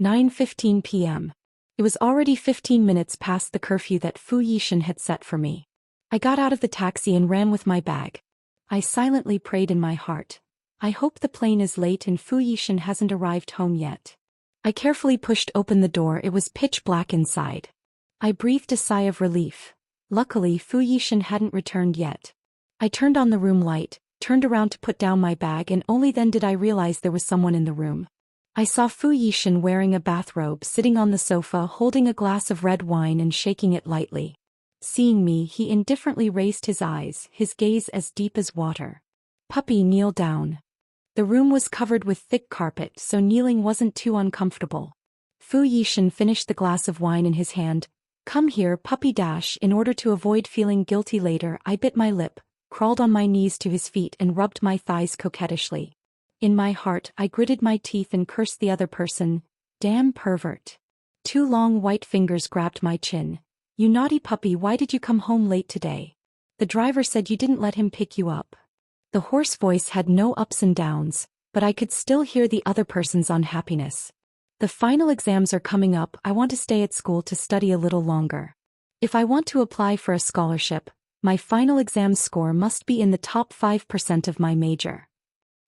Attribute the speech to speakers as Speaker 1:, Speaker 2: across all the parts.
Speaker 1: 9:15 p.m. It was already 15 minutes past the curfew that Fu Yishan had set for me. I got out of the taxi and ran with my bag. I silently prayed in my heart. I hope the plane is late and Fu Yishan hasn't arrived home yet. I carefully pushed open the door. It was pitch black inside. I breathed a sigh of relief. Luckily, Fu Yishan hadn't returned yet. I turned on the room light, turned around to put down my bag, and only then did I realize there was someone in the room. I saw Fu Yishan wearing a bathrobe, sitting on the sofa holding a glass of red wine and shaking it lightly. Seeing me, he indifferently raised his eyes, his gaze as deep as water. "Puppy, kneel down." The room was covered with thick carpet, so kneeling wasn't too uncomfortable. Fu Yishan finished the glass of wine in his hand. "Come here, puppy." In order to avoid feeling guilty later, I bit my lip, crawled on my knees to his feet and rubbed my thighs coquettishly. In my heart, I gritted my teeth and cursed the other person. Damn pervert. Two long white fingers grabbed my chin. "You naughty puppy, why did you come home late today? The driver said you didn't let him pick you up." The hoarse voice had no ups and downs, but I could still hear the other person's unhappiness. "The final exams are coming up. I want to stay at school to study a little longer. If I want to apply for a scholarship, my final exam score must be in the top 5% of my major."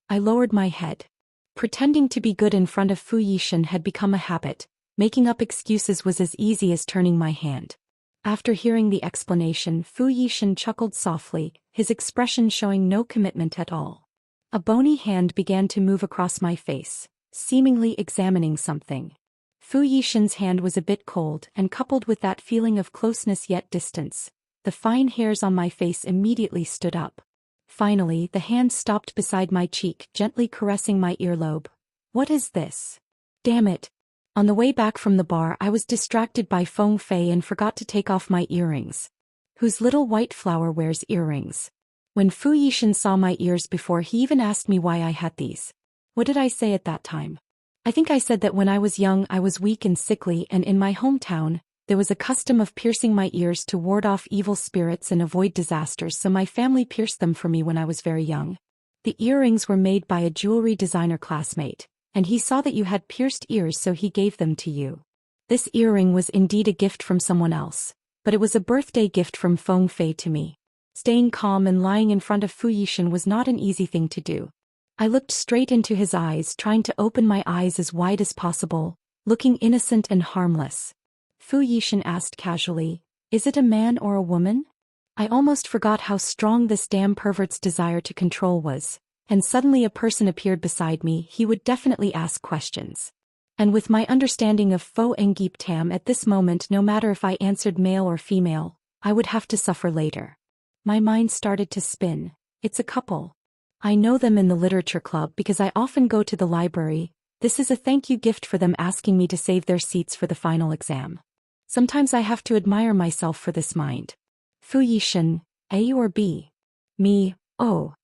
Speaker 1: I lowered my head. Pretending to be good in front of Fu Yishan had become a habit. Making up excuses was as easy as turning my hand. After hearing the explanation, Fu Yishan chuckled softly, his expression showing no commitment at all. A bony hand began to move across my face, seemingly examining something. Fu Yishan's hand was a bit cold, and coupled with that feeling of closeness yet distance, the fine hairs on my face immediately stood up. Finally, the hand stopped beside my cheek, gently caressing my earlobe. "What is this? Damn it." On the way back from the bar, I was distracted by Feng Fei and forgot to take off my earrings. Whose little white flower wears earrings? When Fu Yishan saw my ears before he even asked me why I had these. What did I say at that time? I think I said that when I was young I was weak and sickly, and in my hometown, there was a custom of piercing my ears to ward off evil spirits and avoid disasters, so my family pierced them for me when I was very young. The earrings were made by a jewelry designer classmate, and he saw that you had pierced ears, so he gave them to you. This earring was indeed a gift from someone else, but it was a birthday gift from Feng Fei to me. Staying calm and lying in front of Fu Yishan was not an easy thing to do. I looked straight into his eyes, trying to open my eyes as wide as possible, looking innocent and harmless. Fu Yishan asked casually, "Is it a man or a woman?" I almost forgot how strong this damn pervert's desire to control was, and suddenly a person appeared beside me. He would definitely ask questions. And with my understanding of Fo Engip Tam at this moment, no matter if I answered male or female, I would have to suffer later. My mind started to spin. It's a couple. I know them in the literature club because I often go to the library. This is a thank you gift for them asking me to save their seats for the final exam. Sometimes I have to admire myself for this mind. Fu Yishan, A or B? Me, oh.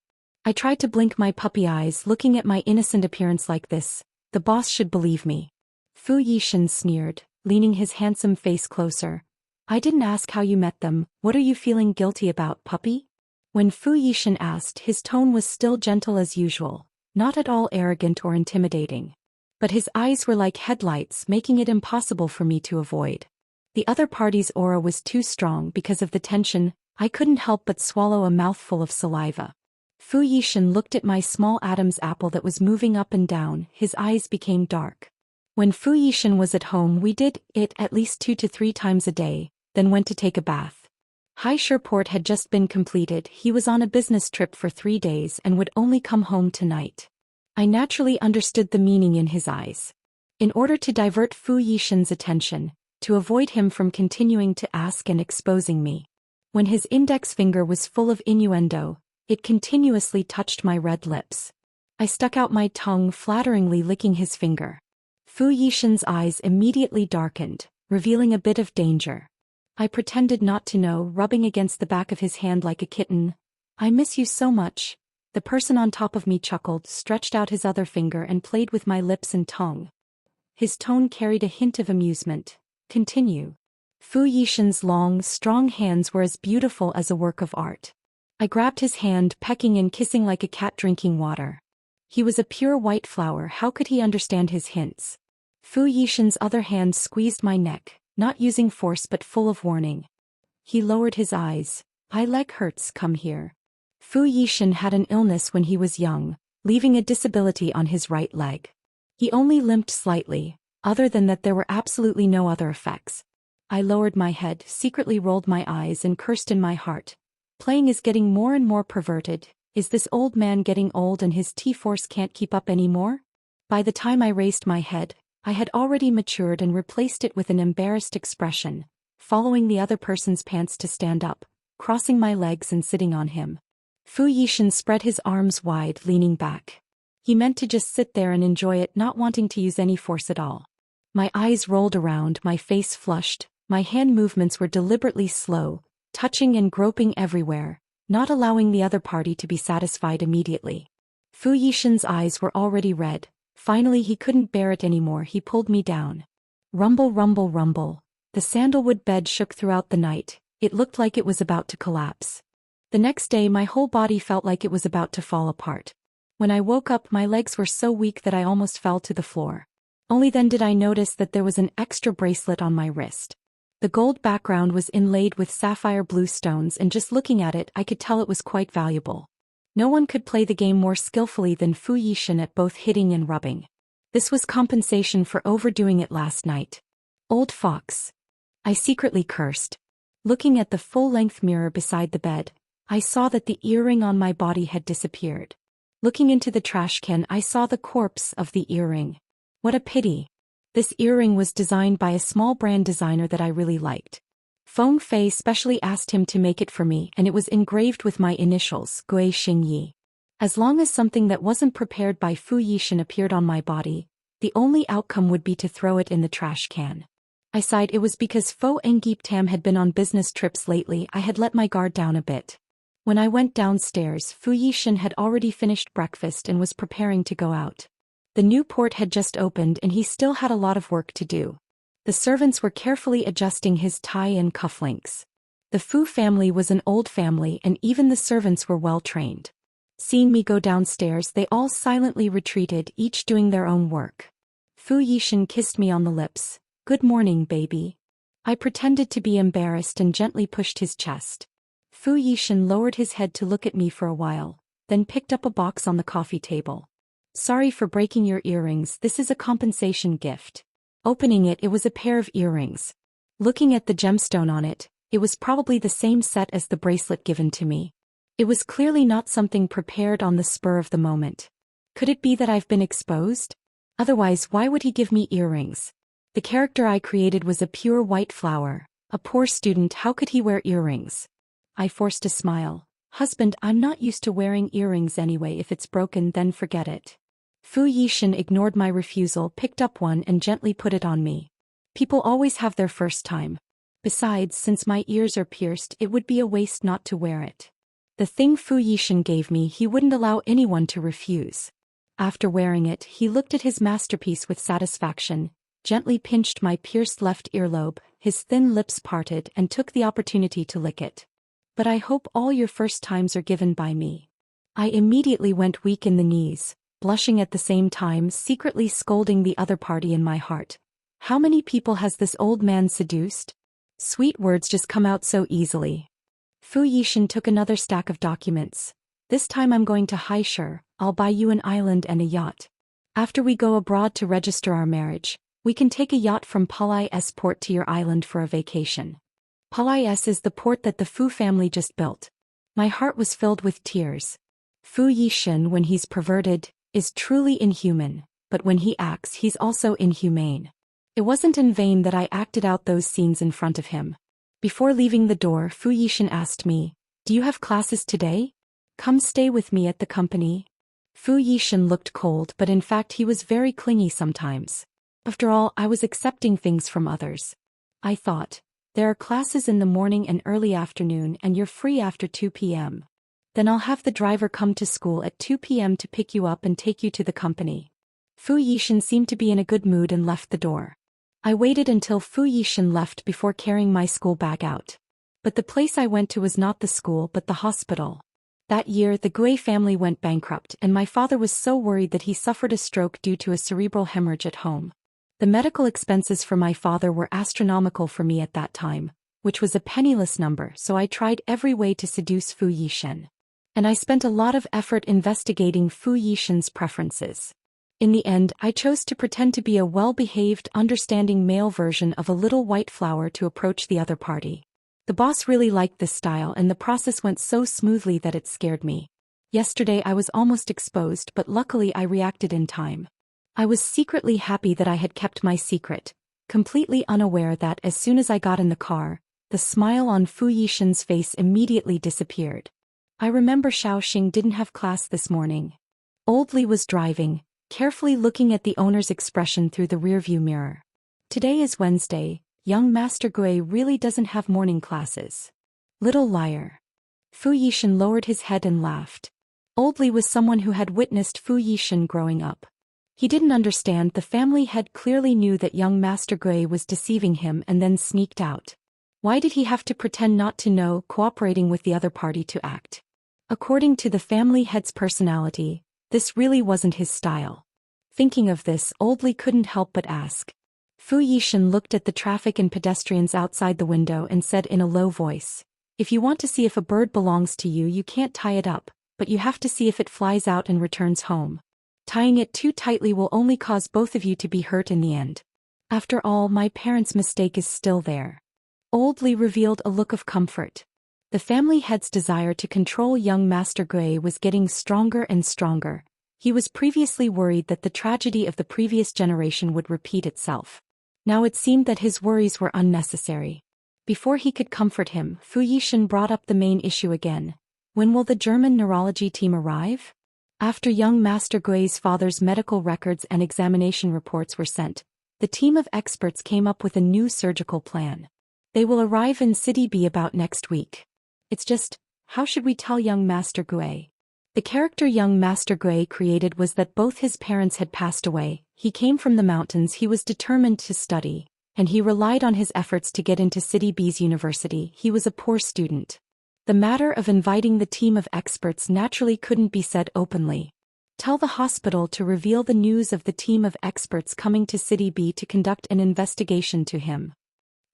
Speaker 1: I tried to blink my puppy eyes, looking at my innocent appearance like this. The boss should believe me. Fu Yishan sneered, leaning his handsome face closer. "I didn't ask how you met them. What are you feeling guilty about, puppy?" When Fu Yishan asked, his tone was still gentle as usual, not at all arrogant or intimidating. But his eyes were like headlights, making it impossible for me to avoid. The other party's aura was too strong. Because of the tension, I couldn't help but swallow a mouthful of saliva. Fu Yishan looked at my small Adam's apple that was moving up and down. His eyes became dark. When Fu Yishan was at home, we did it at least 2 to 3 times a day, then went to take a bath. Hai Shirport had just been completed. He was on a business trip for 3 days and would only come home tonight. I naturally understood the meaning in his eyes. In order to divert Fu Yishan's attention, to avoid him from continuing to ask and exposing me. When his index finger was full of innuendo, it continuously touched my red lips. I stuck out my tongue, flatteringly licking his finger. Fu Yishan's eyes immediately darkened, revealing a bit of danger. I pretended not to know, rubbing against the back of his hand like a kitten. "I miss you so much." The person on top of me chuckled, stretched out his other finger and played with my lips and tongue. His tone carried a hint of amusement. "Continue." Fu Yishan's long, strong hands were as beautiful as a work of art. I grabbed his hand, pecking and kissing like a cat drinking water. He was a pure white flower. How could he understand his hints? Fu Yishan's other hand squeezed my neck, not using force but full of warning. He lowered his eyes. "My leg hurts, come here." Fu Yishan had an illness when he was young, leaving a disability on his right leg. He only limped slightly, other than that there were absolutely no other effects. I lowered my head, secretly rolled my eyes and cursed in my heart. Playing is getting more and more perverted. Is this old man getting old and his T-force can't keep up anymore? By the time I raised my head, I had already matured and replaced it with an embarrassed expression, following the other person's pants to stand up, crossing my legs and sitting on him. Fu Yishan spread his arms wide, leaning back. He meant to just sit there and enjoy it, not wanting to use any force at all. My eyes rolled around, my face flushed, my hand movements were deliberately slow, touching and groping everywhere, not allowing the other party to be satisfied immediately. Fu Yishan's eyes were already red. Finally he couldn't bear it anymore, he pulled me down. Rumble, rumble, rumble. The sandalwood bed shook throughout the night. It looked like it was about to collapse. The next day my whole body felt like it was about to fall apart. When I woke up my legs were so weak that I almost fell to the floor. Only then did I notice that there was an extra bracelet on my wrist. The gold background was inlaid with sapphire blue stones and just looking at it I could tell it was quite valuable. No one could play the game more skillfully than Fu Yishan at both hitting and rubbing. This was compensation for overdoing it last night. Old fox. I secretly cursed. Looking at the full-length mirror beside the bed, I saw that the earring on my body had disappeared. Looking into the trash can I saw the corpse of the earring. What a pity. This earring was designed by a small brand designer that I really liked. Feng Fei specially asked him to make it for me and it was engraved with my initials, Gui Xingyi. As long as something that wasn't prepared by Fu Yishan appeared on my body, the only outcome would be to throw it in the trash can. I sighed. It was because Fo Engip Tam had been on business trips lately I had let my guard down a bit. When I went downstairs Fu Yishan had already finished breakfast and was preparing to go out. The new port had just opened and he still had a lot of work to do. The servants were carefully adjusting his tie and cufflinks. The Fu family was an old family and even the servants were well trained. Seeing me go downstairs they all silently retreated, each doing their own work. Fu Yishan kissed me on the lips. "Good morning, baby." I pretended to be embarrassed and gently pushed his chest. Fu Yishan lowered his head to look at me for a while, then picked up a box on the coffee table. "Sorry for breaking your earrings, this is a compensation gift." Opening it, it was a pair of earrings. Looking at the gemstone on it, it was probably the same set as the bracelet given to me. It was clearly not something prepared on the spur of the moment. Could it be that I've been exposed? Otherwise, why would he give me earrings? The character I created was a pure white flower. A poor student, how could he wear earrings? I forced a smile. "Husband, I'm not used to wearing earrings anyway. If it's broken, then forget it." Fu Yishan ignored my refusal, picked up one and gently put it on me. People always have their first time. Besides, since my ears are pierced, it would be a waste not to wear it. The thing Fu Yishan gave me he wouldn't allow anyone to refuse. After wearing it, he looked at his masterpiece with satisfaction, gently pinched my pierced left earlobe, his thin lips parted and took the opportunity to lick it. "But I hope all your first times are given by me." I immediately went weak in the knees, blushing at the same time, secretly scolding the other party in my heart. How many people has this old man seduced? Sweet words just come out so easily. Fu Yishan took another stack of documents. "This time I'm going to Haishur. I'll buy you an island and a yacht. After we go abroad to register our marriage, we can take a yacht from Palai S port to your island for a vacation." Palai S is the port that the Fu family just built. My heart was filled with tears. Fu Yishan, when he's perverted, is truly inhuman, but when he acts he's also inhumane. It wasn't in vain that I acted out those scenes in front of him. Before leaving the door Fu Yishan asked me, "Do you have classes today? Come stay with me at the company." Fu Yishan looked cold, but in fact he was very clingy sometimes. After all, I was accepting things from others. I thought, there are classes in the morning and early afternoon and you're free after 2 p.m. Then I'll have the driver come to school at 2 p.m. to pick you up and take you to the company. Fu Yishan seemed to be in a good mood and left the door. I waited until Fu Yishan left before carrying my school bag out. But the place I went to was not the school but the hospital. That year the Gui family went bankrupt and my father was so worried that he suffered a stroke due to a cerebral hemorrhage at home. The medical expenses for my father were astronomical for me at that time, which was a penniless number, so I tried every way to seduce Fu Yishen. And I spent a lot of effort investigating Fu Yishen's preferences. In the end, I chose to pretend to be a well-behaved, understanding male version of a little white flower to approach the other party. The boss really liked this style, and the process went so smoothly that it scared me. Yesterday I was almost exposed, but luckily I reacted in time. I was secretly happy that I had kept my secret, completely unaware that as soon as I got in the car, the smile on Fu Yishen's face immediately disappeared. I remember Xiaoxing didn't have class this morning. Old Li was driving, carefully looking at the owner's expression through the rearview mirror. Today is Wednesday. Young Master Gui really doesn't have morning classes. Little liar. Fu Yishen lowered his head and laughed. Old Li was someone who had witnessed Fu Yishen growing up. He didn't understand. The family head clearly knew that young Master Gui was deceiving him and then sneaked out. Why did he have to pretend not to know, cooperating with the other party to act? According to the family head's personality, this really wasn't his style. Thinking of this, Old Li couldn't help but ask. Fu Yishen looked at the traffic and pedestrians outside the window and said in a low voice, "If you want to see if a bird belongs to you, you can't tie it up, but you have to see if it flies out and returns home. Tying it too tightly will only cause both of you to be hurt in the end. After all, my parents' mistake is still there." Old Li revealed a look of comfort. The family head's desire to control young Master Gui was getting stronger and stronger. He was previously worried that the tragedy of the previous generation would repeat itself. Now it seemed that his worries were unnecessary. Before he could comfort him, Fu Yishen brought up the main issue again. When will the German neurology team arrive? After young Master Gui's father's medical records and examination reports were sent, the team of experts came up with a new surgical plan. They will arrive in City B about next week. It's just, how should we tell young Master Gui? The character young Master Gui created was that both his parents had passed away. He came from the mountains. He was determined to study, and he relied on his efforts to get into City B's university. He was a poor student. The matter of inviting the team of experts naturally couldn't be said openly. Tell the hospital to reveal the news of the team of experts coming to City B to conduct an investigation to him.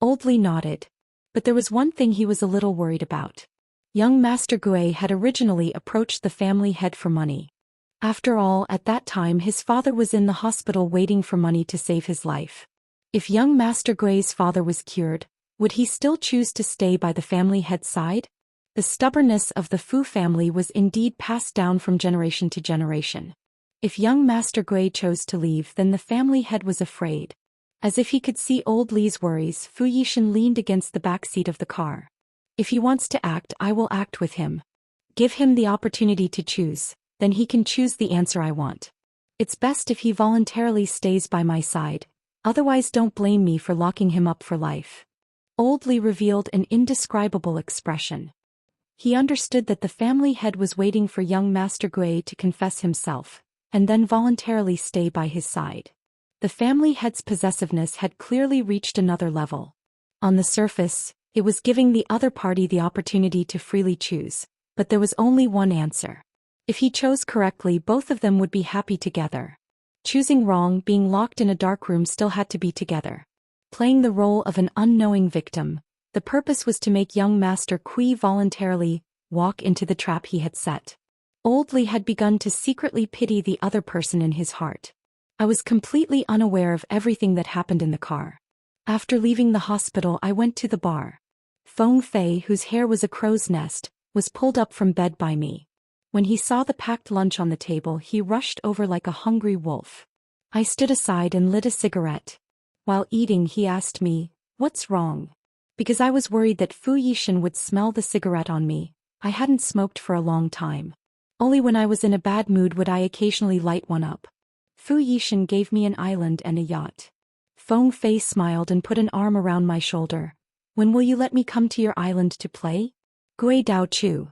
Speaker 1: Old Li nodded. But there was one thing he was a little worried about. Young Master Gui had originally approached the family head for money. After all, at that time his father was in the hospital waiting for money to save his life. If young Master Gui's father was cured, would he still choose to stay by the family head's side? The stubbornness of the Fu family was indeed passed down from generation to generation. If young Master Gui chose to leave, then the family head was afraid. As if he could see Old Li's worries, Fu Yishen leaned against the back seat of the car. If he wants to act, I will act with him. Give him the opportunity to choose, then he can choose the answer I want. It's best if he voluntarily stays by my side, otherwise don't blame me for locking him up for life. Old Li revealed an indescribable expression. He understood that the family head was waiting for young Master Gui to confess himself, and then voluntarily stay by his side. The family head's possessiveness had clearly reached another level. On the surface, it was giving the other party the opportunity to freely choose, but there was only one answer. If he chose correctly, both of them would be happy together. Choosing wrong, being locked in a dark room, still had to be together. Playing the role of an unknowing victim, the purpose was to make young Master Gui voluntarily walk into the trap he had set. Old Li had begun to secretly pity the other person in his heart. I was completely unaware of everything that happened in the car. After leaving the hospital, I went to the bar. Feng Fei, whose hair was a crow's nest, was pulled up from bed by me. When he saw the packed lunch on the table, he rushed over like a hungry wolf. I stood aside and lit a cigarette. While eating, he asked me, "What's wrong?" Because I was worried that Fu Yishen would smell the cigarette on me. I hadn't smoked for a long time. Only when I was in a bad mood would I occasionally light one up. Fu Yishen gave me an island and a yacht. Feng Fei smiled and put an arm around my shoulder. "When will you let me come to your island to play?" Gui Dao Chu.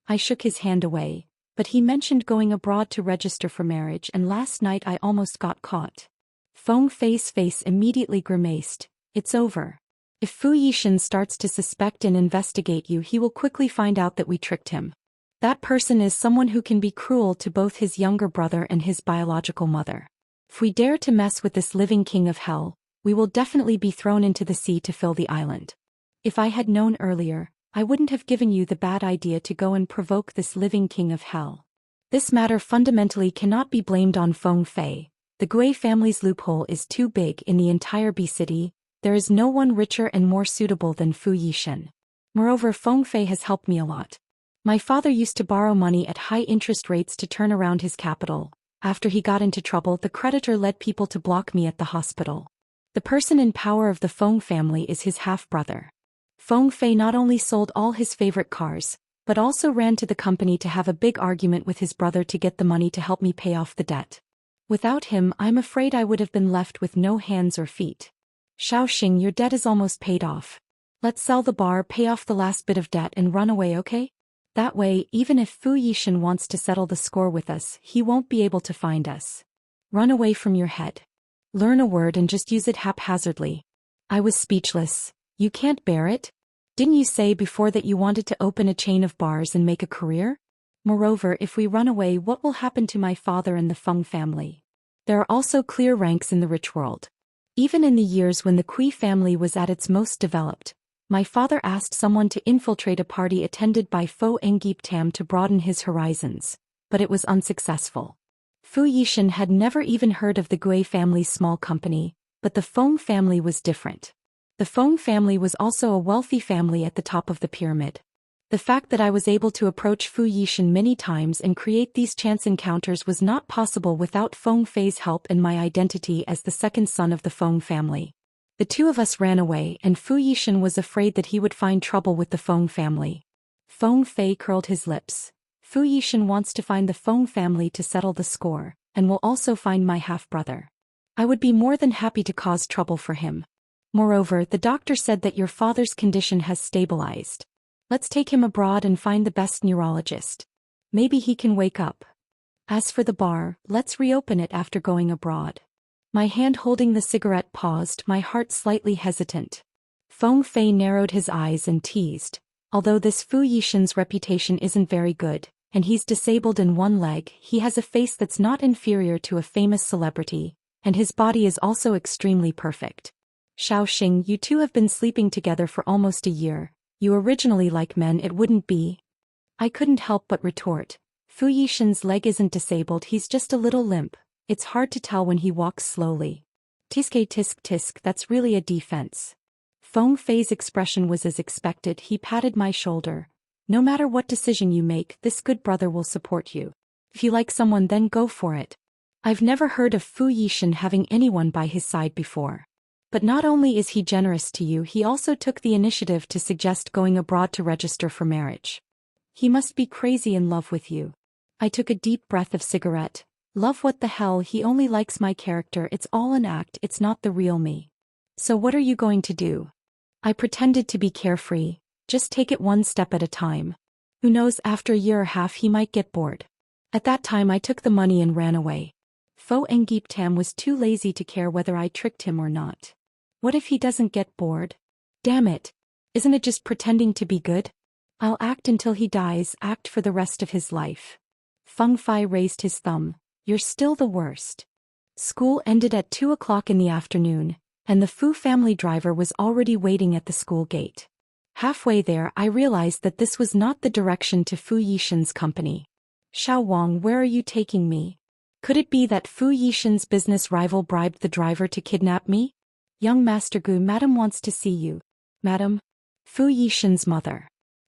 Speaker 1: I shook his hand away, but he mentioned going abroad to register for marriage, and last night I almost got caught. Feng Fei's face immediately grimaced. "It's over. If Fu Yishen starts to suspect and investigate you, he will quickly find out that we tricked him. That person is someone who can be cruel to both his younger brother and his biological mother. If we dare to mess with this living king of hell, we will definitely be thrown into the sea to fill the island. If I had known earlier, I wouldn't have given you the bad idea to go and provoke this living king of hell. This matter fundamentally cannot be blamed on Feng Fei. The Gui family's loophole is too big in the entire B city. There is no one richer and more suitable than Fu Yishan. Moreover, Feng Fei has helped me a lot. My father used to borrow money at high interest rates to turn around his capital. After he got into trouble, the creditor led people to block me at the hospital. The person in power of the Feng family is his half-brother. Feng Fei not only sold all his favorite cars, but also ran to the company to have a big argument with his brother to get the money to help me pay off the debt. Without him, I'm afraid I would have been left with no hands or feet. Shaoxing, your debt is almost paid off. Let's sell the bar, pay off the last bit of debt and run away, okay? That way, even if Fu Yishan wants to settle the score with us, he won't be able to find us. Run away from your head. Learn a word and just use it haphazardly. I was speechless. You can't bear it? Didn't you say before that you wanted to open a chain of bars and make a career? Moreover, if we run away, what will happen to my father and the Feng family? There are also clear ranks in the rich world. Even in the years when the Kui family was at its most developed, my father asked someone to infiltrate a party attended by Fo Engip Tam to broaden his horizons, but it was unsuccessful. Fu Yishan had never even heard of the Gui family's small company, but the Feng family was different. The Feng family was also a wealthy family at the top of the pyramid. The fact that I was able to approach Fu Yishan many times and create these chance encounters was not possible without Feng Fei's help and my identity as the second son of the Feng family. The two of us ran away and Fu Yishan was afraid that he would find trouble with the Feng family. Feng Fei curled his lips. Fu Yishan wants to find the Feng family to settle the score, and will also find my half-brother. I would be more than happy to cause trouble for him. Moreover, the doctor said that your father's condition has stabilized. Let's take him abroad and find the best neurologist. Maybe he can wake up. As for the bar, let's reopen it after going abroad. My hand holding the cigarette paused, my heart slightly hesitant. Feng Fei narrowed his eyes and teased. Although this Fu Yishan's reputation isn't very good, and he's disabled in one leg, he has a face that's not inferior to a famous celebrity, and his body is also extremely perfect. Shaoxing, you two have been sleeping together for almost a year. You originally like men, it wouldn't be. I couldn't help but retort. Fu Yishan's leg isn't disabled, he's just a little limp. It's hard to tell when he walks slowly. Tisk tisk tisk, that's really a defense. Feng Fei's expression was as expected. He patted my shoulder. No matter what decision you make, this good brother will support you. If you like someone, then go for it. I've never heard of Fu Yishan having anyone by his side before. But not only is he generous to you, he also took the initiative to suggest going abroad to register for marriage. He must be crazy in love with you. I took a deep breath of cigarette. Love, what the hell, he only likes my character, it's all an act, it's not the real me. So what are you going to do? I pretended to be carefree. Just take it one step at a time. Who knows, after a year or half he might get bored. At that time I took the money and ran away. Fo Engip Tam was too lazy to care whether I tricked him or not. What if he doesn't get bored? Damn it. Isn't it just pretending to be good? I'll act until he dies, act for the rest of his life. Feng Fei raised his thumb. You're still the worst. School ended at 2 o'clock in the afternoon, and the Fu family driver was already waiting at the school gate. Halfway there, I realized that this was not the direction to Fu Yishan's company. Xiao Wang, where are you taking me? Could it be that Fu Yishan's business rival bribed the driver to kidnap me? Young Master Gu, Madam wants to see you. Madam? Fu Yishan's mother.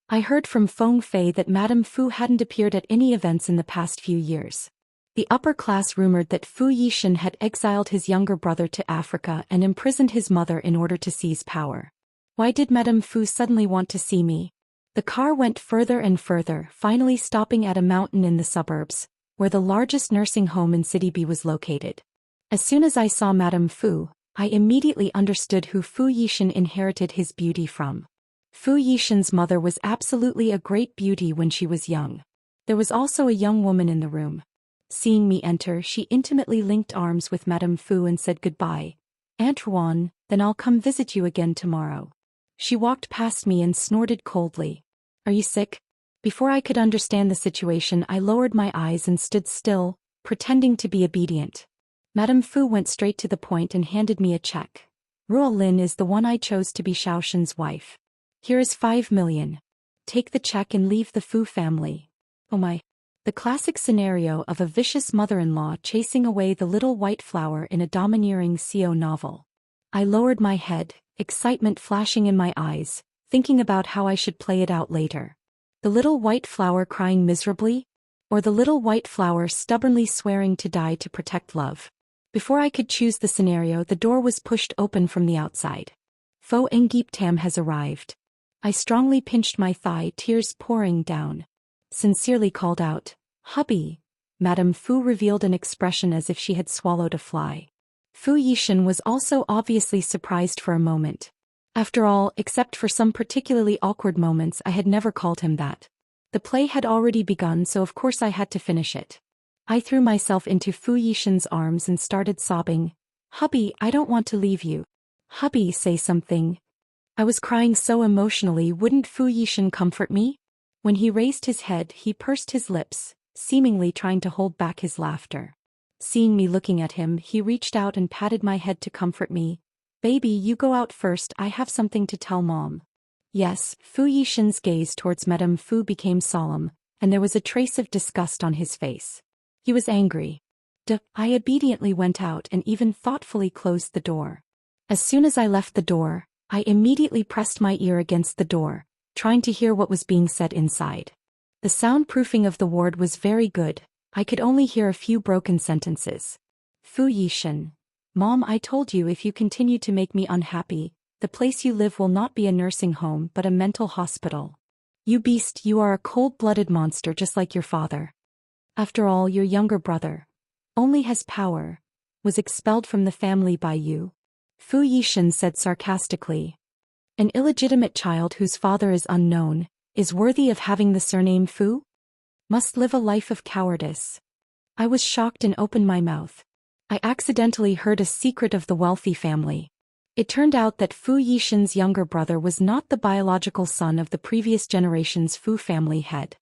Speaker 1: I heard from Feng Fei that Madame Fu hadn't appeared at any events in the past few years. The upper class rumored that Fu Yishan had exiled his younger brother to Africa and imprisoned his mother in order to seize power. Why did Madame Fu suddenly want to see me? The car went further and further, finally stopping at a mountain in the suburbs, where the largest nursing home in City B was located. As soon as I saw Madame Fu, I immediately understood who Fu Yishan inherited his beauty from. Fu Yishan's mother was absolutely a great beauty when she was young. There was also a young woman in the room. Seeing me enter, she intimately linked arms with Madame Fu and said goodbye. Aunt Ruan, then I'll come visit you again tomorrow. She walked past me and snorted coldly. Are you sick? Before I could understand the situation, I lowered my eyes and stood still, pretending to be obedient. Madame Fu went straight to the point and handed me a check. Ruo Lin is the one I chose to be Xiaoshen's wife. Here is 5 million. Take the check and leave the Fu family. Oh my. The classic scenario of a vicious mother-in-law chasing away the little white flower in a domineering CO novel. I lowered my head, excitement flashing in my eyes, thinking about how I should play it out later. The little white flower crying miserably? Or the little white flower stubbornly swearing to die to protect love? Before I could choose the scenario, the door was pushed open from the outside. Fo Engip Tam has arrived. I strongly pinched my thigh, tears pouring down. Sincerely called out, "Hubby." Madame Fu revealed an expression as if she had swallowed a fly. Fu Yishan was also obviously surprised for a moment. After all, except for some particularly awkward moments, I had never called him that. The play had already begun, so of course I had to finish it. I threw myself into Fu Yishan's arms and started sobbing. "Hubby, I don't want to leave you. Hubby, say something." I was crying so emotionally, wouldn't Fu Yishan comfort me? When he raised his head, he pursed his lips, seemingly trying to hold back his laughter. Seeing me looking at him, he reached out and patted my head to comfort me. "Baby, you go out first, I have something to tell Mom." Yes, Fu Yishan's gaze towards Madame Fu became solemn, and there was a trace of disgust on his face. He was angry. I obediently went out and even thoughtfully closed the door. As soon as I left the door, I immediately pressed my ear against the door, trying to hear what was being said inside. The soundproofing of the ward was very good. I could only hear a few broken sentences. "Fu Yishan. Mom, I told you if you continue to make me unhappy, the place you live will not be a nursing home but a mental hospital. You beast, you are a cold-blooded monster just like your father. After all, your younger brother only has power, was expelled from the family by you." Fu Yishan said sarcastically. "An illegitimate child whose father is unknown, is worthy of having the surname Fu? Must live a life of cowardice." I was shocked and opened my mouth. I accidentally heard a secret of the wealthy family. It turned out that Fu Yishan's younger brother was not the biological son of the previous generation's Fu family head.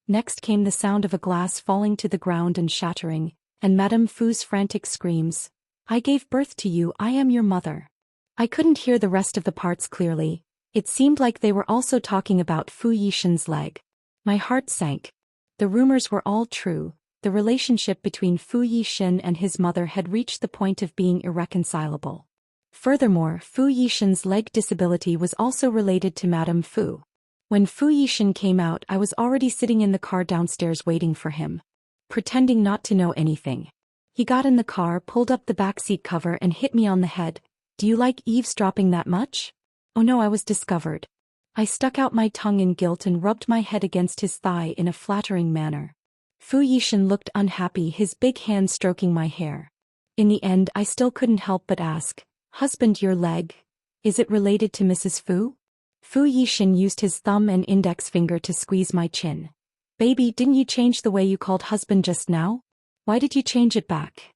Speaker 1: Next came the sound of a glass falling to the ground and shattering, and Madame Fu's frantic screams. "I gave birth to you, I am your mother." I couldn't hear the rest of the parts clearly. It seemed like they were also talking about Fu Yishan's leg. My heart sank. The rumors were all true. The relationship between Fu Yishan and his mother had reached the point of being irreconcilable. Furthermore, Fu Yishan's leg disability was also related to Madame Fu. When Fu Yishan came out, I was already sitting in the car downstairs waiting for him. Pretending not to know anything. He got in the car, pulled up the backseat cover and hit me on the head. "Do you like eavesdropping that much?" Oh no, I was discovered. I stuck out my tongue in guilt and rubbed my head against his thigh in a flattering manner. Fu Yishan looked unhappy, his big hand stroking my hair. In the end, I still couldn't help but ask, "Husband, your leg? Is it related to Mrs. Fu?" Fu Yishan used his thumb and index finger to squeeze my chin. "Baby, didn't you change the way you called husband just now? Why did you change it back?"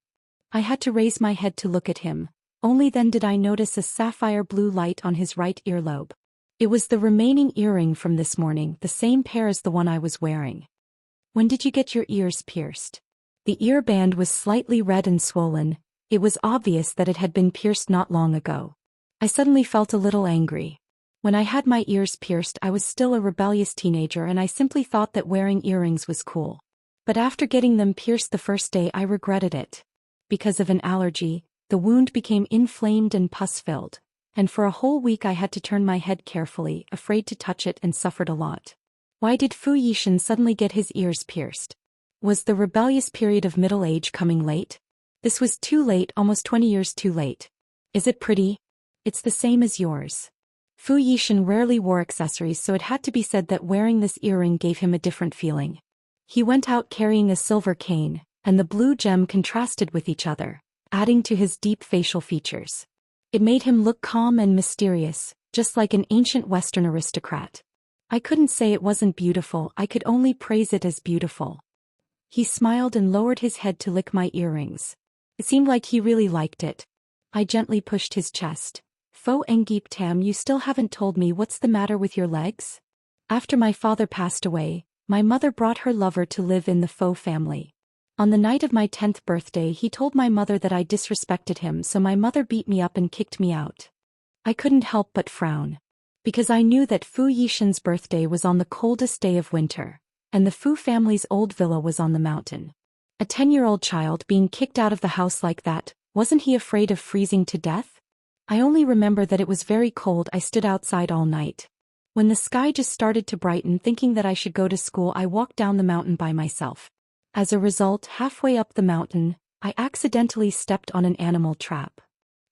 Speaker 1: I had to raise my head to look at him. Only then did I notice a sapphire blue light on his right earlobe. It was the remaining earring from this morning, the same pair as the one I was wearing. "When did you get your ears pierced?" The ear band was slightly red and swollen. It was obvious that it had been pierced not long ago. I suddenly felt a little angry. When I had my ears pierced, I was still a rebellious teenager and I simply thought that wearing earrings was cool. But after getting them pierced the first day, I regretted it. Because of an allergy, the wound became inflamed and pus-filled, and for a whole week I had to turn my head carefully, afraid to touch it, and suffered a lot. Why did Fu Yishan suddenly get his ears pierced? Was the rebellious period of middle age coming late? This was too late, almost 20 years too late. Is it pretty? It's the same as yours. Fu Yishan rarely wore accessories, so it had to be said that wearing this earring gave him a different feeling. He went out carrying a silver cane, and the blue gem contrasted with each other, adding to his deep facial features. It made him look calm and mysterious, just like an ancient Western aristocrat. I couldn't say it wasn't beautiful, I could only praise it as beautiful. He smiled and lowered his head to lick my earrings. It seemed like he really liked it. I gently pushed his chest. "Fo Engip Tam, you still haven't told me what's the matter with your legs?" After my father passed away, my mother brought her lover to live in the Fo family. On the night of my 10th birthday he told my mother that I disrespected him, so my mother beat me up and kicked me out. I couldn't help but frown. Because I knew that Fu Yishan's birthday was on the coldest day of winter, and the Fu family's old villa was on the mountain. A 10-year-old child being kicked out of the house like that, wasn't he afraid of freezing to death? I only remember that it was very cold. I stood outside all night. When the sky just started to brighten, thinking that I should go to school, I walked down the mountain by myself. As a result, halfway up the mountain, I accidentally stepped on an animal trap.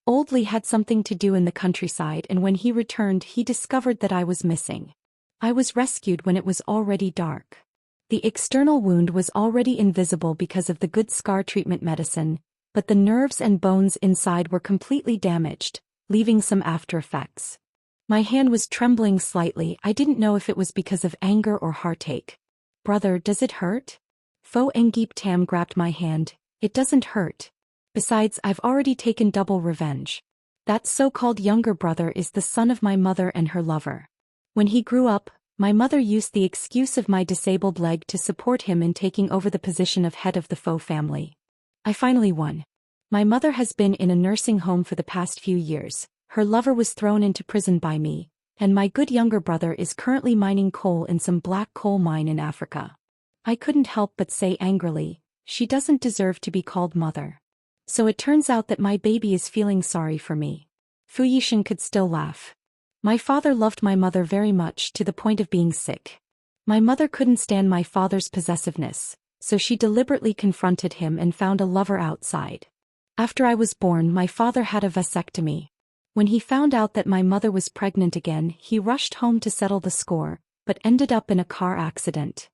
Speaker 1: Old Lee had something to do in the countryside, and when he returned he discovered that I was missing. I was rescued when it was already dark. The external wound was already invisible because of the good scar treatment medicine, but the nerves and bones inside were completely damaged, leaving some after effects. My hand was trembling slightly. I didn't know if it was because of anger or heartache. "Brother, does it hurt?" Fo Ngip Tam grabbed my hand. "It doesn't hurt. Besides, I've already taken double revenge. That so-called younger brother is the son of my mother and her lover. When he grew up, my mother used the excuse of my disabled leg to support him in taking over the position of head of the Fo family. I finally won. My mother has been in a nursing home for the past few years. Her lover was thrown into prison by me, and my good younger brother is currently mining coal in some black coal mine in Africa." I couldn't help but say angrily, "She doesn't deserve to be called mother." So it turns out that my baby is feeling sorry for me. Fu Yishan could still laugh. My father loved my mother very much, to the point of being sick. My mother couldn't stand my father's possessiveness, so she deliberately confronted him and found a lover outside. After I was born, my father had a vasectomy. When he found out that my mother was pregnant again, he rushed home to settle the score, but ended up in a car accident.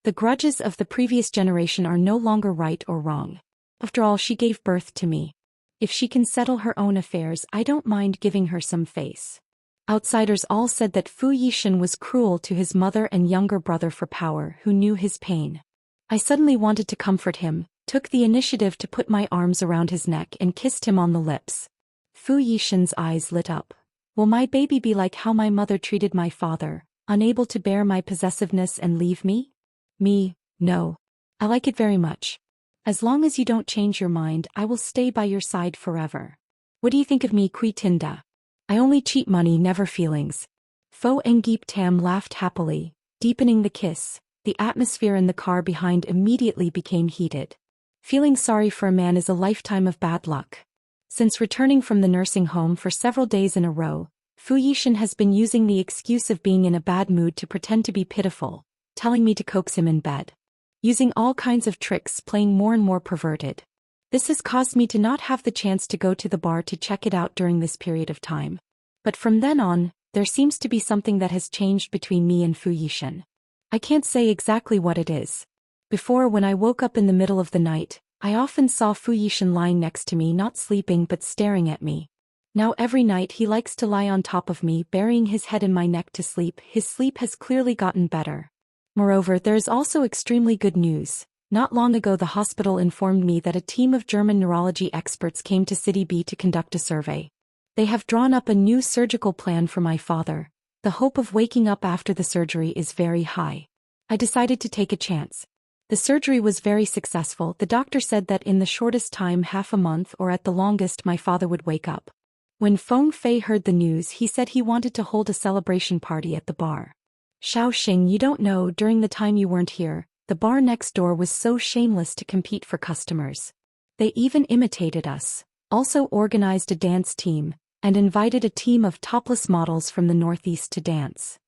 Speaker 1: The grudges of the previous generation are no longer right or wrong. After all, she gave birth to me. If she can settle her own affairs, I don't mind giving her some face. Outsiders all said that Fu Yishan was cruel to his mother and younger brother for power, who knew his pain. I suddenly wanted to comfort him, took the initiative to put my arms around his neck and kissed him on the lips. Fu Yishan's eyes lit up. Will my baby be like how my mother treated my father, unable to bear my possessiveness and leave me? Me, no. I like it very much. As long as you don't change your mind, I will stay by your side forever. What do you think of me, Kui Tinda? I only cheat money, never feelings. Fo Ngip Tam laughed happily, deepening the kiss. The atmosphere in the car behind immediately became heated. Feeling sorry for a man is a lifetime of bad luck. Since returning from the nursing home for several days in a row, Fu Yishan has been using the excuse of being in a bad mood to pretend to be pitiful, telling me to coax him in bed. Using all kinds of tricks, playing more and more perverted. This has caused me to not have the chance to go to the bar to check it out during this period of time. But from then on, there seems to be something that has changed between me and Fu Yishan. I can't say exactly what it is. Before, when I woke up in the middle of the night, I often saw Fu Yishan lying next to me, not sleeping but staring at me. Now every night he likes to lie on top of me, burying his head in my neck to sleep. His sleep has clearly gotten better. Moreover, there is also extremely good news. Not long ago the hospital informed me that a team of German neurology experts came to City B to conduct a survey. They have drawn up a new surgical plan for my father. The hope of waking up after the surgery is very high. I decided to take a chance. The surgery was very successful. The doctor said that in the shortest time, half a month or at the longest, my father would wake up. When Feng Fei heard the news, he said he wanted to hold a celebration party at the bar. Shaoxing, you don't know, during the time you weren't here, the bar next door was so shameless to compete for customers. They even imitated us, also organized a dance team, and invited a team of topless models from the Northeast to dance.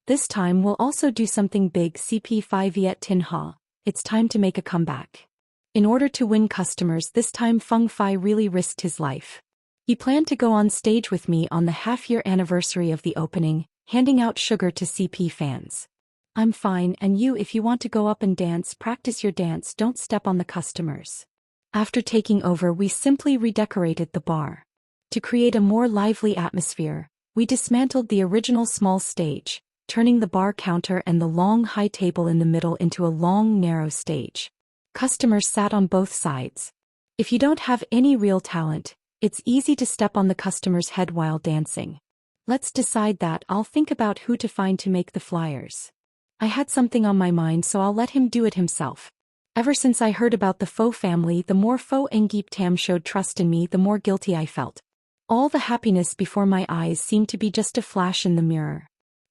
Speaker 1: This time we'll also do something big. CP5 Viet Tin Ha, it's time to make a comeback. In order to win customers this time, Feng Fei really risked his life. He planned to go on stage with me on the half-year anniversary of the opening, handing out sugar to CP fans. I'm fine, and you, if you want to go up and dance, practice your dance, don't step on the customers. After taking over, we simply redecorated the bar. To create a more lively atmosphere, we dismantled the original small stage, turning the bar counter and the long high table in the middle into a long narrow stage. Customers sat on both sides. If you don't have any real talent, it's easy to step on the customer's head while dancing. Let's decide that. I'll think about who to find to make the flyers. I had something on my mind, so I'll let him do it himself. Ever since I heard about the Faux family, the more Faux Ngiptam showed trust in me, the more guilty I felt. All the happiness before my eyes seemed to be just a flash in the mirror.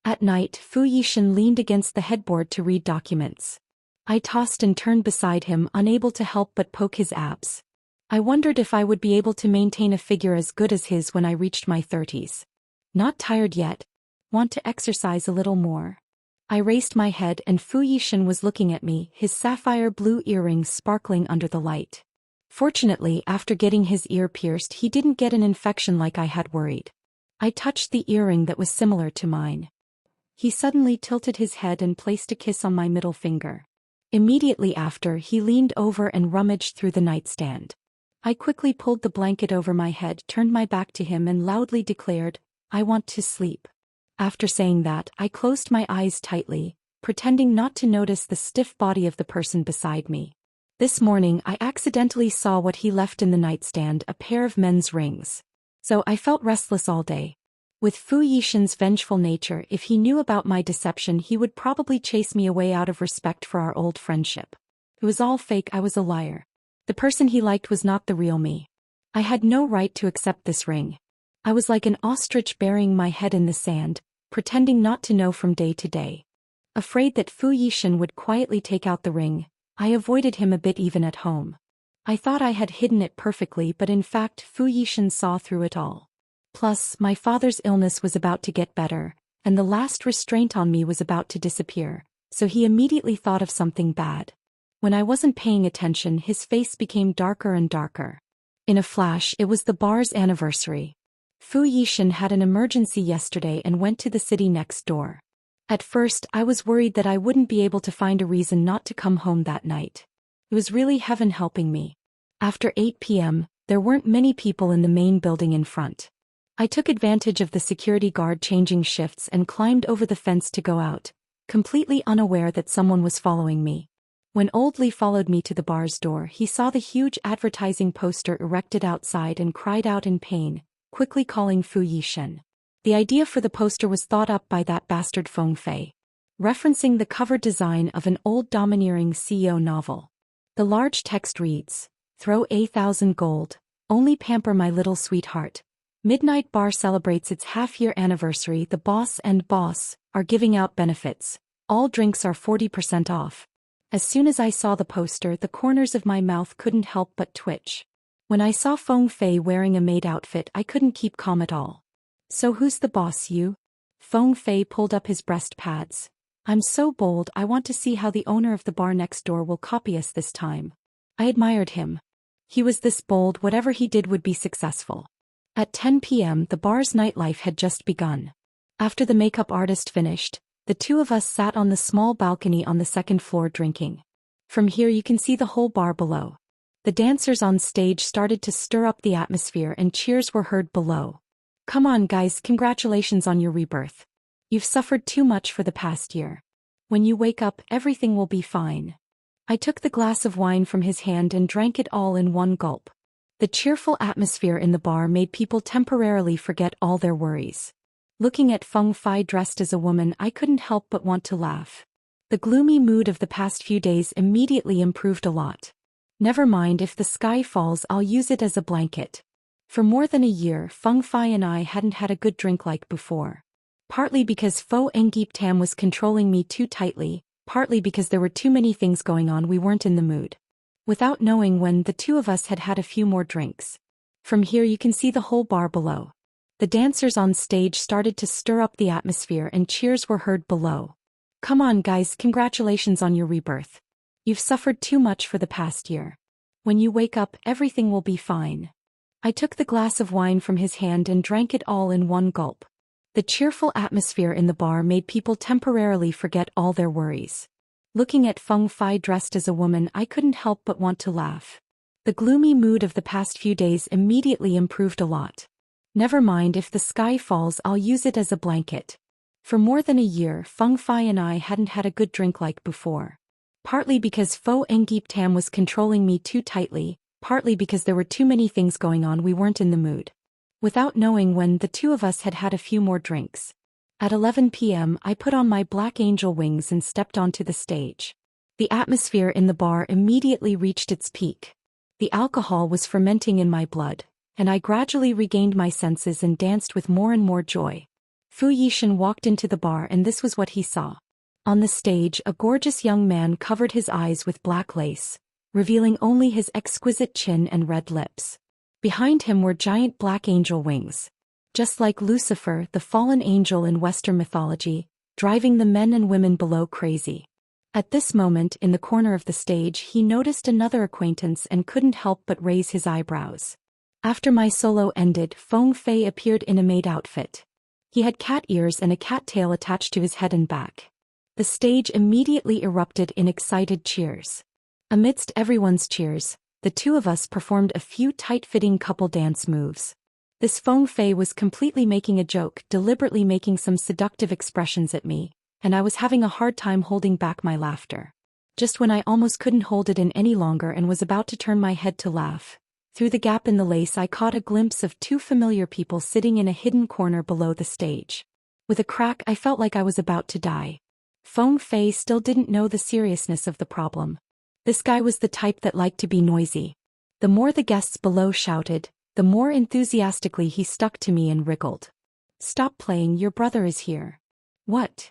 Speaker 1: At night, Fu Yishan leaned against the headboard to read documents. I tossed and turned beside him, unable to help but poke his abs. I wondered if I would be able to maintain a figure as good as his when I reached my 30s. Not tired yet. Want to exercise a little more. I raised my head and Fu Yishan was looking at me, his sapphire blue earrings sparkling under the light. Fortunately, after getting his ear pierced, he didn't get an infection like I had worried. I touched the earring that was similar to mine. He suddenly tilted his head and placed a kiss on my middle finger. Immediately after, he leaned over and rummaged through the nightstand. I quickly pulled the blanket over my head, turned my back to him and loudly declared, "I want to sleep." After saying that, I closed my eyes tightly, pretending not to notice the stiff body of the person beside me. This morning I accidentally saw what he left in the nightstand, a pair of men's rings. So I felt restless all day. With Fu Yishan's vengeful nature, if he knew about my deception he would probably chase me away out of respect for our old friendship. It was all fake, I was a liar. The person he liked was not the real me. I had no right to accept this ring. I was like an ostrich burying my head in the sand, pretending not to know from day to day. Afraid that Fu Yishan would quietly take out the ring, I avoided him a bit even at home. I thought I had hidden it perfectly, but in fact Fu Yishan saw through it all. Plus, my father's illness was about to get better, and the last restraint on me was about to disappear, so he immediately thought of something bad. When I wasn't paying attention, his face became darker and darker. In a flash, it was the bar's anniversary. Fu Yishan had an emergency yesterday and went to the city next door. At first, I was worried that I wouldn't be able to find a reason not to come home that night. It was really heaven helping me. After 8 p.m., there weren't many people in the main building in front. I took advantage of the security guard changing shifts and climbed over the fence to go out, completely unaware that someone was following me. When Old Lee followed me to the bar's door, he saw the huge advertising poster erected outside and cried out in pain, quickly calling Fu Yishan. The idea for the poster was thought up by that bastard Feng Fei, referencing the cover design of an old domineering CEO novel. The large text reads, "Throw 1,000 gold, only pamper my little sweetheart. Midnight Bar celebrates its half-year anniversary. The boss and boss are giving out benefits. All drinks are 40% off." As soon as I saw the poster, the corners of my mouth couldn't help but twitch. When I saw Feng Fei wearing a maid outfit, I couldn't keep calm at all. "So who's the boss, you?" Feng Fei pulled up his breast pads. "I'm so bold, I want to see how the owner of the bar next door will copy us this time." I admired him. He was this bold, whatever he did would be successful. At 10 p.m. the bar's nightlife had just begun. After the makeup artist finished, the two of us sat on the small balcony on the second floor drinking. From here you can see the whole bar below. The dancers on stage started to stir up the atmosphere and cheers were heard below. "Come on guys, congratulations on your rebirth. You've suffered too much for the past year. When you wake up, everything will be fine." I took the glass of wine from his hand and drank it all in one gulp. The cheerful atmosphere in the bar made people temporarily forget all their worries. Looking at Feng Fei dressed as a woman, I couldn't help but want to laugh. The gloomy mood of the past few days immediately improved a lot. Never mind, if the sky falls, I'll use it as a blanket. For more than a year, Feng Fei and I hadn't had a good drink like before. Partly because Faux Ngiptam was controlling me too tightly, partly because there were too many things going on, we weren't in the mood. Without knowing when, the two of us had had a few more drinks. From here you can see the whole bar below. The dancers on stage started to stir up the atmosphere and cheers were heard below. "Come on guys, congratulations on your rebirth. You've suffered too much for the past year. When you wake up, everything will be fine." I took the glass of wine from his hand and drank it all in one gulp. The cheerful atmosphere in the bar made people temporarily forget all their worries. Looking at Feng Fei dressed as a woman, I couldn't help but want to laugh. The gloomy mood of the past few days immediately improved a lot. Never mind, if the sky falls, I'll use it as a blanket. For more than a year, Feng Fei and I hadn't had a good drink like before. Partly because Faux Ngiptam was controlling me too tightly, partly because there were too many things going on, we weren't in the mood. Without knowing when, the two of us had had a few more drinks. At 11 p.m. I put on my black angel wings and stepped onto the stage. The atmosphere in the bar immediately reached its peak. The alcohol was fermenting in my blood, and I gradually regained my senses and danced with more and more joy. Fu Yishan walked into the bar and this was what he saw. On the stage, a gorgeous young man covered his eyes with black lace, revealing only his exquisite chin and red lips. Behind him were giant black angel wings. Just like Lucifer, the fallen angel in Western mythology, driving the men and women below crazy. At this moment, in the corner of the stage, he noticed another acquaintance and couldn't help but raise his eyebrows. After my solo ended, Feng Fei appeared in a maid outfit. He had cat ears and a cat tail attached to his head and back. The stage immediately erupted in excited cheers. Amidst everyone's cheers, the two of us performed a few tight-fitting couple dance moves. This Feng Fei was completely making a joke, deliberately making some seductive expressions at me, and I was having a hard time holding back my laughter. Just when I almost couldn't hold it in any longer and was about to turn my head to laugh, through the gap in the lace I caught a glimpse of two familiar people sitting in a hidden corner below the stage. With a crack, I felt like I was about to die. Feng Fei still didn't know the seriousness of the problem. This guy was the type that liked to be noisy. The more the guests below shouted, the more enthusiastically he stuck to me and wriggled. "Stop playing, your brother is here." "What?"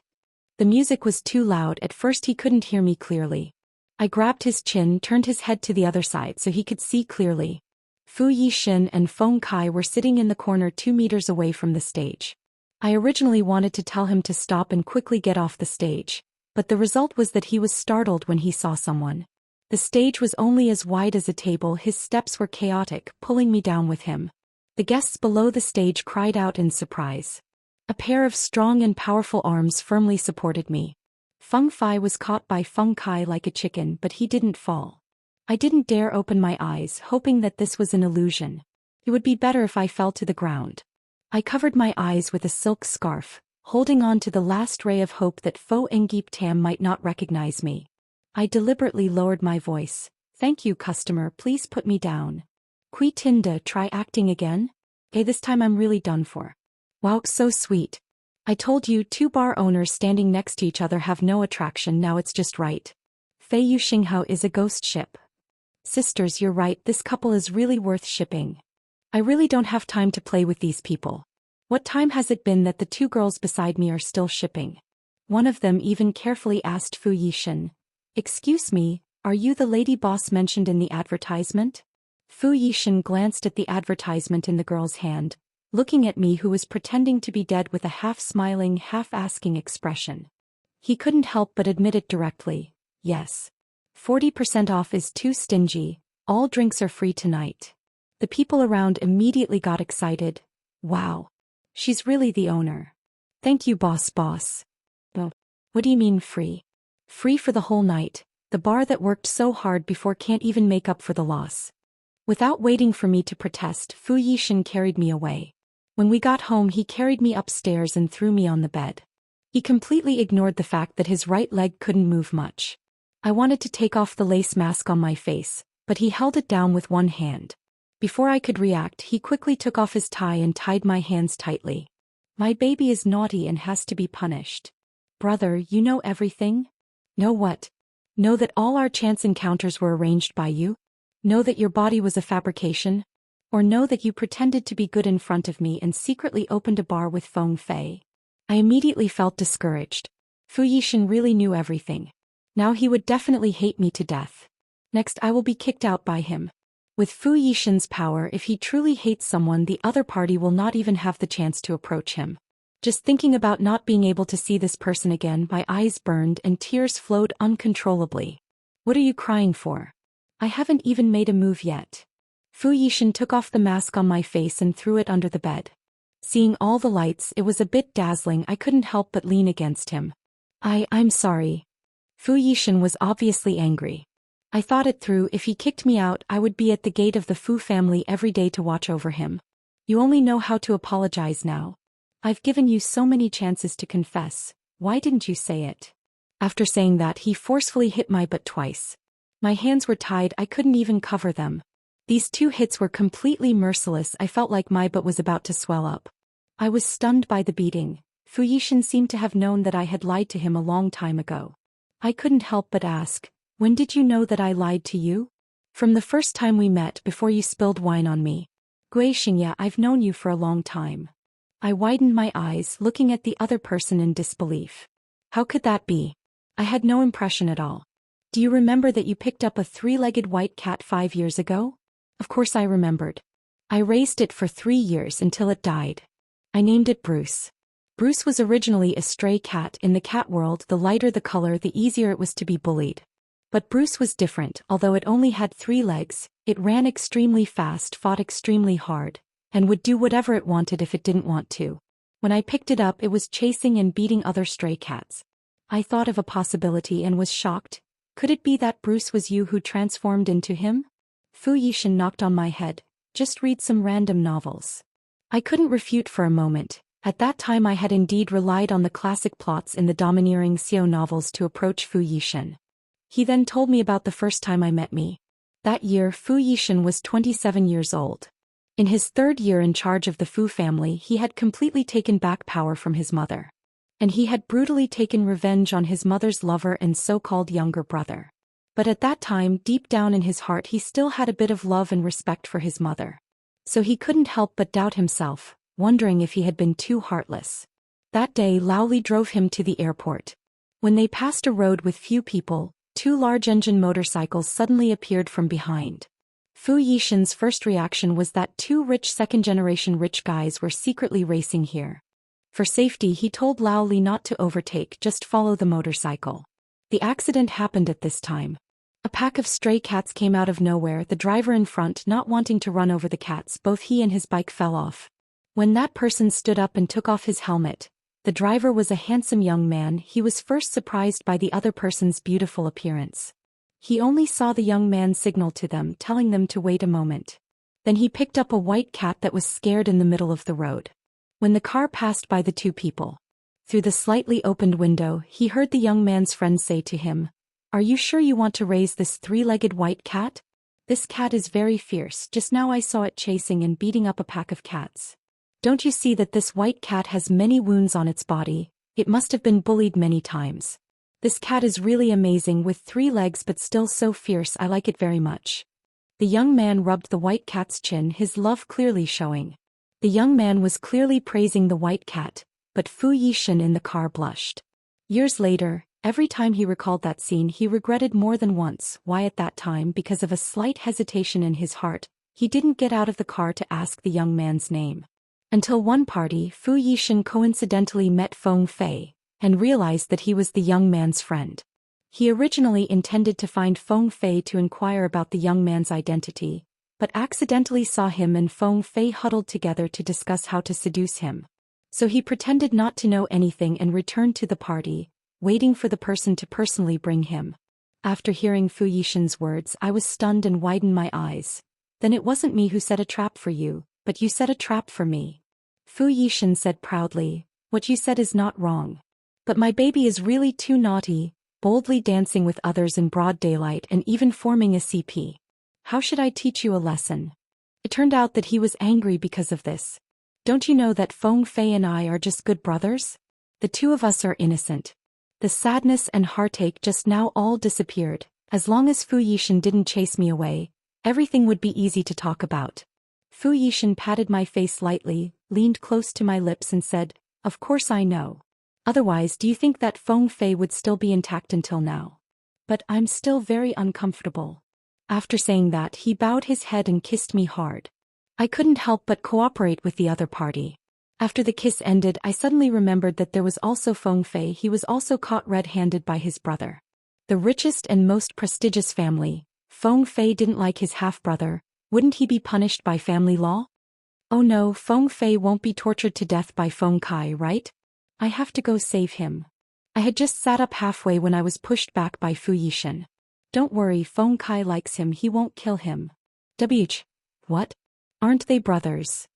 Speaker 1: The music was too loud, at first he couldn't hear me clearly. I grabbed his chin, turned his head to the other side so he could see clearly. Fu Yishan and Feng Kai were sitting in the corner 2 meters away from the stage. I originally wanted to tell him to stop and quickly get off the stage, but the result was that he was startled when he saw someone. The stage was only as wide as a table, his steps were chaotic, pulling me down with him. The guests below the stage cried out in surprise. A pair of strong and powerful arms firmly supported me. Feng Fei was caught by Feng Kai like a chicken, but he didn't fall. I didn't dare open my eyes, hoping that this was an illusion. It would be better if I fell to the ground. I covered my eyes with a silk scarf, holding on to the last ray of hope that Fo Engip Tam might not recognize me. I deliberately lowered my voice. "Thank you, customer, please put me down." "Kui Tinda, try acting again?" This time I'm really done for." "Wow, so sweet. I told you, two bar owners standing next to each other have no attraction, now it's just right." Fei Yu Xinghao is a ghost ship. "Sisters, you're right, this couple is really worth shipping. I really don't have time to play with these people. What time has it been that the two girls beside me are still shipping?" One of them even carefully asked Fu Yishan. "Excuse me, are you the lady boss mentioned in the advertisement?" Fu Yishan glanced at the advertisement in the girl's hand, looking at me who was pretending to be dead with a half-smiling, half-asking expression. He couldn't help but admit it directly. "Yes. 40% off is too stingy, all drinks are free tonight." The people around immediately got excited. "Wow. She's really the owner." "Thank you, boss. "Oh, what do you mean free?" "Free for the whole night. The bar that worked so hard before can't even make up for the loss." Without waiting for me to protest, Fu Yishan carried me away. When we got home, he carried me upstairs and threw me on the bed. He completely ignored the fact that his right leg couldn't move much. I wanted to take off the lace mask on my face, but he held it down with one hand. Before I could react, he quickly took off his tie and tied my hands tightly. "My baby is naughty and has to be punished." "Brother, you know everything?" "Know what?" "Know that all our chance encounters were arranged by you? Know that your body was a fabrication? Or know that you pretended to be good in front of me and secretly opened a bar with Feng Fei?" I immediately felt discouraged. Fu Yishan really knew everything. Now he would definitely hate me to death. Next I will be kicked out by him. With Fu Yishan's power, if he truly hates someone, the other party will not even have the chance to approach him. Just thinking about not being able to see this person again, my eyes burned and tears flowed uncontrollably. "What are you crying for? I haven't even made a move yet." Fu Yishan took off the mask on my face and threw it under the bed. Seeing all the lights, it was a bit dazzling. I couldn't help but lean against him. I'm sorry." Fu Yishan was obviously angry. I thought it through. If he kicked me out, I would be at the gate of the Fu family every day to watch over him. "You only know how to apologize now. I've given you so many chances to confess. Why didn't you say it?" After saying that, he forcefully hit my butt twice. My hands were tied, I couldn't even cover them. These 2 hits were completely merciless. I felt like my butt was about to swell up. I was stunned by the beating. Fu Yishan seemed to have known that I had lied to him a long time ago. I couldn't help but ask, When did you know that I lied to you? From the first time we met before you spilled wine on me. Gui Xingya, I've known you for a long time. I widened my eyes, looking at the other person in disbelief. How could that be? I had no impression at all. Do you remember that you picked up a three-legged white cat 5 years ago? Of course I remembered. I raised it for 3 years until it died. I named it Bruce. Bruce was originally a stray cat. In the cat world, the lighter the color, the easier it was to be bullied. But Bruce was different. Although it only had 3 legs, it ran extremely fast, fought extremely hard, and would do whatever it wanted if it didn't want to. When I picked it up, it was chasing and beating other stray cats. I thought of a possibility and was shocked. Could it be that Bruce was you who transformed into him? Fu Yishan knocked on my head. Just read some random novels. I couldn't refute for a moment. At that time I had indeed relied on the classic plots in the domineering Xiao novels to approach Fu Yishan. He then told me about the first time I met me. That year Fu Yishan was 27 years old. In his 3rd year in charge of the Fu family, he had completely taken back power from his mother. And he had brutally taken revenge on his mother's lover and so-called younger brother. But at that time, deep down in his heart, he still had a bit of love and respect for his mother. So he couldn't help but doubt himself, wondering if he had been too heartless. That day Lao Li drove him to the airport. When they passed a road with few people, 2 large-engine motorcycles suddenly appeared from behind. Fu Yishan's first reaction was that 2 rich second-generation rich guys were secretly racing here. For safety, he told Lao Li not to overtake, just follow the motorcycle. The accident happened at this time. A pack of stray cats came out of nowhere, the driver in front not wanting to run over the cats. Both he and his bike fell off. When that person stood up and took off his helmet, the driver was a handsome young man. He was first surprised by the other person's beautiful appearance. He only saw the young man signal to them, telling them to wait a moment. Then he picked up a white cat that was scared in the middle of the road. When the car passed by the 2 people, through the slightly opened window, he heard the young man's friend say to him, "Are you sure you want to raise this 3-legged white cat? This cat is very fierce. Just now I saw it chasing and beating up a pack of cats. Don't you see that this white cat has many wounds on its body? It must have been bullied many times. This cat is really amazing with 3 legs but still so fierce. I like it very much." The young man rubbed the white cat's chin, his love clearly showing. The young man was clearly praising the white cat, but Fu Yishan in the car blushed. Years later, every time he recalled that scene, he regretted more than once why at that time, because of a slight hesitation in his heart, he didn't get out of the car to ask the young man's name. Until one party, Fu Yishan coincidentally met Feng Fei, and realized that he was the young man's friend. He originally intended to find Feng Fei to inquire about the young man's identity, but accidentally saw him and Feng Fei huddled together to discuss how to seduce him. So he pretended not to know anything and returned to the party, waiting for the person to personally bring him. After hearing Fu Yishan's words, I was stunned and widened my eyes. Then it wasn't me who set a trap for you, but you set a trap for me. Fu Yishan said proudly, "What you said is not wrong. But my baby is really too naughty, boldly dancing with others in broad daylight and even forming a CP. How should I teach you a lesson?" It turned out that he was angry because of this. "Don't you know that Feng Fei and I are just good brothers? The 2 of us are innocent." The sadness and heartache just now all disappeared. As long as Fu Yishan didn't chase me away, everything would be easy to talk about. Fu Yishan patted my face lightly, leaned close to my lips and said, "Of course I know. Otherwise, do you think that Feng Fei would still be intact until now? But I'm still very uncomfortable." After saying that, he bowed his head and kissed me hard. I couldn't help but cooperate with the other party. After the kiss ended, I suddenly remembered that there was also Feng Fei. He was also caught red-handed by his brother. The richest and most prestigious family. Feng Fei didn't like his half-brother. Wouldn't he be punished by family law? Oh no, Feng Fei won't be tortured to death by Feng Kai, right? I have to go save him. I had just sat up halfway when I was pushed back by Fu Yishan. "Don't worry, Feng Kai likes him, he won't kill him." What? Aren't they brothers?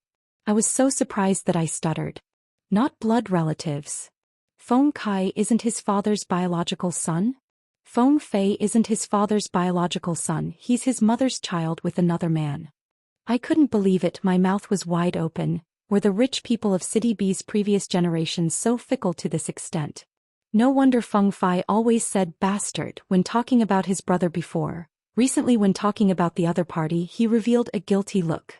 Speaker 1: I was so surprised that I stuttered. "Not blood relatives. Feng Kai isn't his father's biological son? Feng Fei isn't his father's biological son, he's his mother's child with another man." I couldn't believe it, my mouth was wide open. Were the rich people of City B's previous generations so fickle to this extent? No wonder Feng Fei always said bastard when talking about his brother before. Recently when talking about the other party he revealed a guilty look.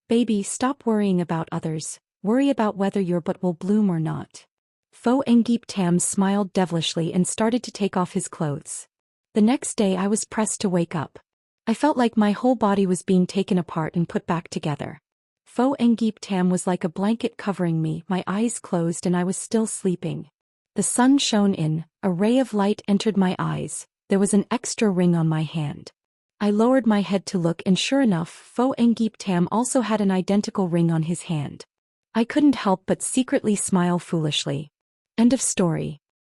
Speaker 1: Baby, stop worrying about others, worry about whether your butt will bloom or not. Fo Engip Tam smiled devilishly and started to take off his clothes. The next day I was pressed to wake up. I felt like my whole body was being taken apart and put back together. Fo Engip Tam was like a blanket covering me, my eyes closed and I was still sleeping. The sun shone in, a ray of light entered my eyes, there was an extra ring on my hand. I lowered my head to look and sure enough Fo Engip Tam also had an identical ring on his hand. I couldn't help but secretly smile foolishly. End of story.